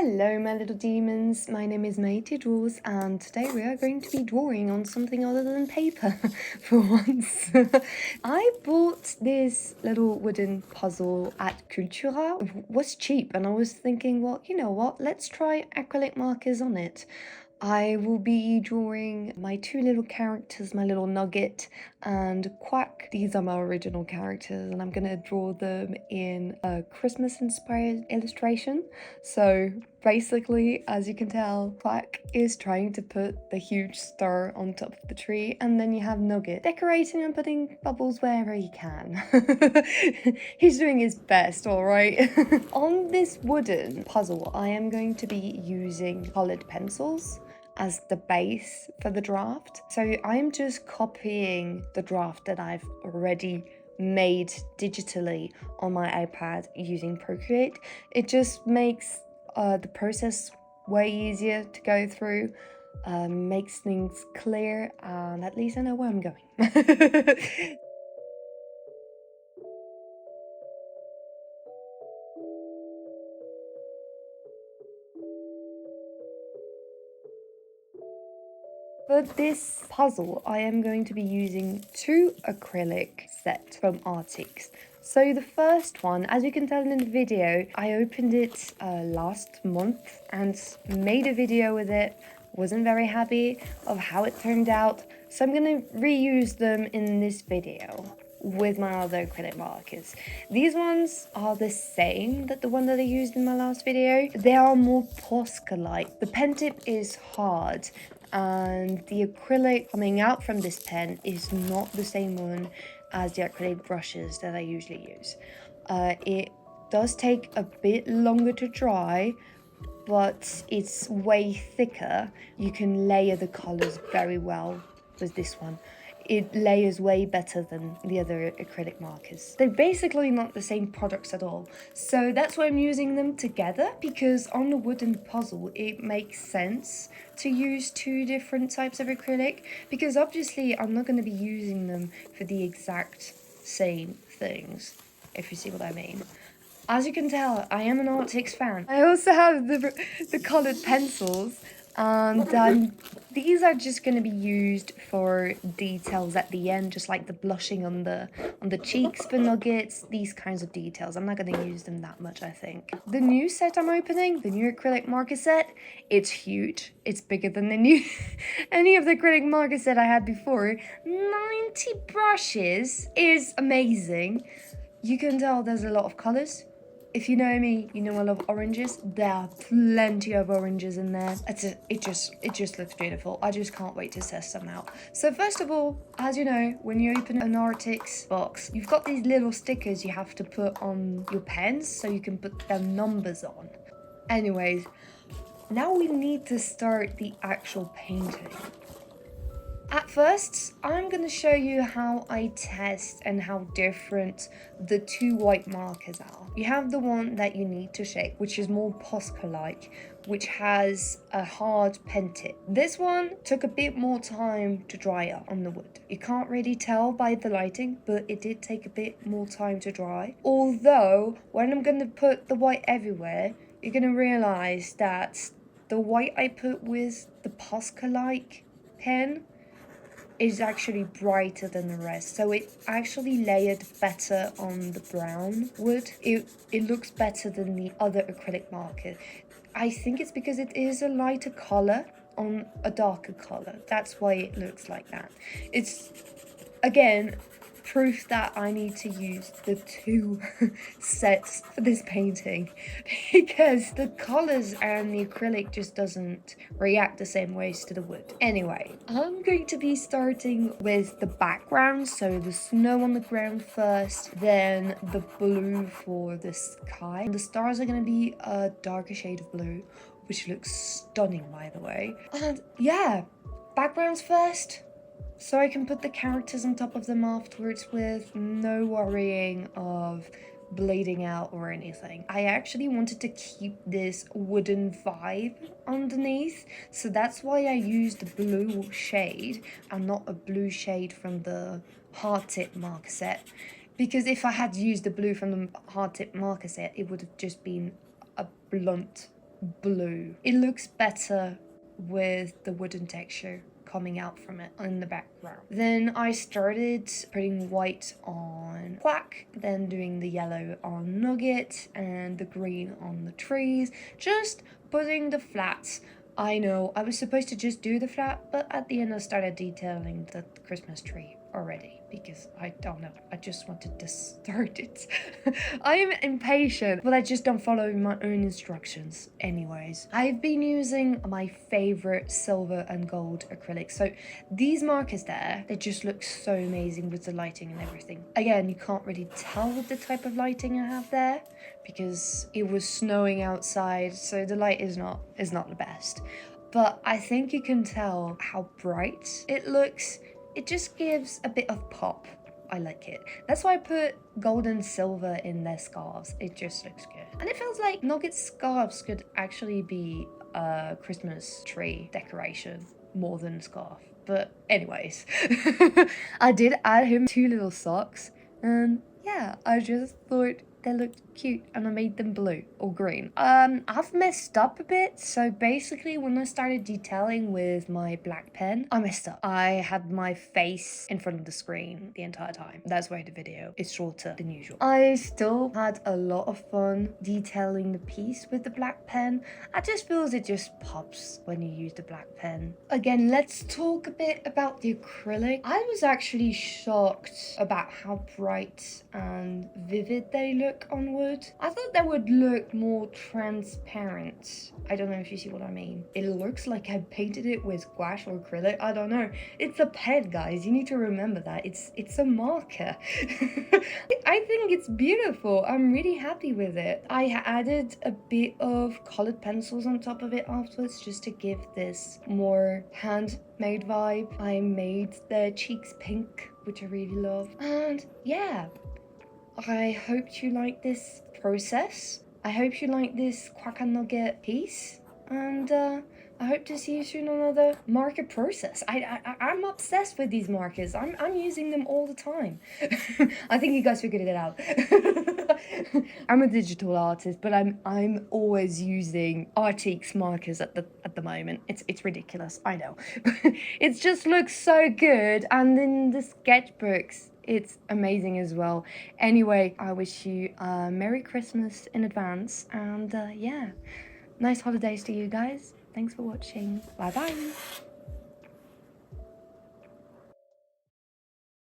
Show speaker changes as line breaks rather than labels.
Hello my little demons, my name is Matey Draws and today we are going to be drawing on something other than paper for once. I bought this little wooden puzzle at Cultura. It was cheap and I was thinking, well, you know what, let's try acrylic markers on it. I will be drawing my two little characters, my little Nugget and Qwack. These are my original characters and I'm gonna draw them in a Christmas inspired illustration. So basically, as you can tell, Qwack is trying to put the huge star on top of the tree, and then you have Nugget decorating and putting bubbles wherever he can. He's doing his best, all right? On this wooden puzzle, I am going to be using colored pencils as the base for the draft. So I'm just copying the draft that I've already made digitally on my iPad using Procreate. It just makes the process way easier to go through, makes things clear, and at least I know where I'm going. For this puzzle, I am going to be using two acrylic sets from Arrtx. So the first one, as you can tell in the video, I opened it last month and made a video with it. Wasn't very happy of how it turned out, so I'm going to reuse them in this video with my other acrylic markers. These ones are the same that the one that I used in my last video. They are more Posca-like. The pen tip is hard and the acrylic coming out from this pen is not the same one as the acrylic brushes that I usually use. It does take a bit longer to dry, but it's way thicker. You can layer the colors very well with this one. It layers way better than the other acrylic markers. They're basically not the same products at all. So that's why I'm using them together, because on the wooden puzzle, it makes sense to use two different types of acrylic, because obviously I'm not going to be using them for the exact same things, if you see what I mean. As you can tell, I am an Arrtx fan. I also have the coloured pencils, and these are just going to be used for details at the end, just like the blushing on the cheeks for Nuggets, these kinds of details. I'm not going to use them that much, I think. The new set I'm opening, the new acrylic marker set, it's huge. It's bigger than any of the acrylic marker set I had before. 90 brushes is amazing. You can tell there's a lot of colours. If you know me, you know I love oranges. There are plenty of oranges in there. It just looks beautiful. I just can't wait to test them out. So first of all, as you know, when you open an Arrtx box, you've got these little stickers you have to put on your pens so you can put their numbers on. Anyways, now we need to start the actual painting. At first, I'm going to show you how I test and how different the two white markers are. You have the one that you need to shape, which is more Posca-like, which has a hard pen tip. This one took a bit more time to dry up on the wood. You can't really tell by the lighting, but it did take a bit more time to dry. Although, when I'm going to put the white everywhere, you're going to realise that the white I put with the Posca-like pen is actually brighter than the rest, so it actually layered better on the brown wood. It looks better than the other acrylic marker. I think it's because it is a lighter color on a darker color. That's why it looks like that. It's, again, proof that I need to use the two sets for this painting, because the colors and the acrylic just doesn't react the same ways to the wood. Anyway, I'm going to be starting with the background, so the snow on the ground first, then the blue for the sky. The stars are going to be a darker shade of blue, which looks stunning, by the way. And yeah, backgrounds first, so I can put the characters on top of them afterwards with no worrying of bleeding out or anything. I actually wanted to keep this wooden vibe underneath, so that's why I used the blue shade and not a blue shade from the hard tip marker set. Because if I had used the blue from the hard tip marker set, it would have just been a blunt blue. It looks better with the wooden texture coming out from it in the background. Then I started putting white on Qwack, then doing the yellow on Nugget and the green on the trees, just putting the flats. I know I was supposed to just do the flat, but at the end I started detailing the Christmas tree already because I don't know, I just wanted to start it. I am impatient, but I just don't follow my own instructions anyways. I've been using my favorite silver and gold acrylics. So these markers there, they just look so amazing with the lighting and everything. Again, you can't really tell with the type of lighting I have there because it was snowing outside, so the light is not the best. But I think you can tell how bright it looks. It just gives a bit of pop. I like it. That's why I put gold and silver in their scarves. It just looks good. And it feels like Nugget's scarves could actually be a Christmas tree decoration more than a scarf. But anyways, I did add him 2 little socks. And yeah, I just thought they looked cute and I made them blue or green. I've messed up a bit. So basically when I started detailing with my black pen, I messed up. I had my face in front of the screen the entire time. That's why the video is shorter than usual. I still had a lot of fun detailing the piece with the black pen. I just feels it just pops when you use the black pen. Again, let's talk a bit about the acrylic. I was actually shocked about how bright and vivid they look on wood. I thought they would look more transparent. I don't know if you see what I mean. It looks like I painted it with gouache or acrylic. I don't know. It's a pen, guys. You need to remember that. It's a marker. I think it's beautiful. I'm really happy with it. I added a bit of colored pencils on top of it afterwards just to give this more handmade vibe. I made the cheeks pink, which I really love. And yeah, I hope you like this process. I hope you like this Qwack and Nugget piece. And I hope to see you soon on another marker process. I'm obsessed with these markers. I'm using them all the time. I think you guys figured it out. I'm a digital artist, but I'm always using Arrtx markers at the moment. It's ridiculous, I know. It just looks so good, and in the sketchbooks, it's amazing as well. Anyway, I wish you a Merry Christmas in advance, and yeah, nice holidays to you guys. Thanks for watching. Bye bye.